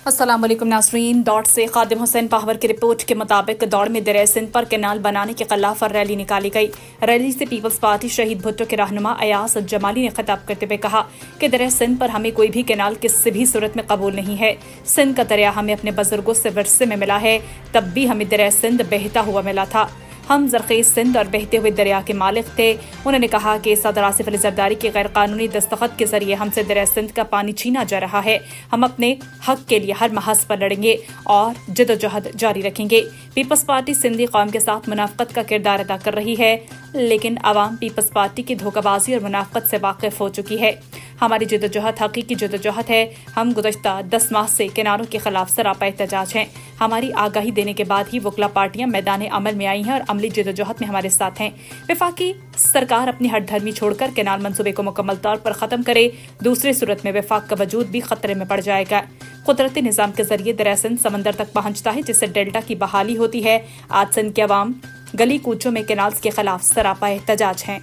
अस्सलाम वालेकुम नाज़रीन। दौड़ से खादिम हुसैन पाहवर की रिपोर्ट के मुताबिक दौड़ में दरिया सिंध पर कैनाल बनाने के खिलाफ रैली निकाली गई। रैली से पीपल्स पार्टी शहीद भुट्टो के रहनुमा अयास जमाली ने खिताब करते हुए कहा कि दरिया सिंध पर हमें कोई भी कैनाल किसी भी सूरत में कबूल नहीं है। सिंध का दरिया हमें अपने बुजुर्गों से विरसे में मिला है, तब भी हमें दरिया सिंध बहता हुआ मिला था। हम ज़रख़ीज़ सिंध और बहते हुए दरिया के मालिक थे। उन्होंने कहा कि सदर आसिफ अली ज़रदारी के गैर कानूनी दस्तखत के जरिए हमसे दरिया सिंध का पानी छीना जा रहा है। हम अपने हक के लिए हर महज पर लड़ेंगे और जदोजहद जारी रखेंगे। पीपल्स पार्टी सिंधी कौम के साथ मुनाफ़क़त का किरदार अदा कर रही है, लेकिन अवाम पीपल्स पार्टी की धोखाबाजी और मुनाफ़क़त से वाकिफ हो चुकी है। हमारी जदोजहद हकीकी जदोजहद है। हम गुज़श्ता 10 माह से किनारों के खिलाफ सरापा एहतजाज हैं। हमारी आगाही देने के बाद ही वकला पार्टियां मैदान अमल में आई हैं और अमली जदोजहद में हमारे साथ हैं। वफाकी सरकार अपनी हठधर्मी छोड़कर कैनाल मंसूबे को मुकम्मल तौर पर ख़त्म करे, दूसरी सूरत में वफाक का वजूद भी खतरे में पड़ जाएगा। कुदरती निज़ाम के जरिए दरिया सिंध समंदर तक पहुँचता है, जिससे डेल्टा की बहाली होती है। आज सिंध के अवाम गली कूचों में कैनाल्स के खिलाफ सरापा एहतजाज हैं।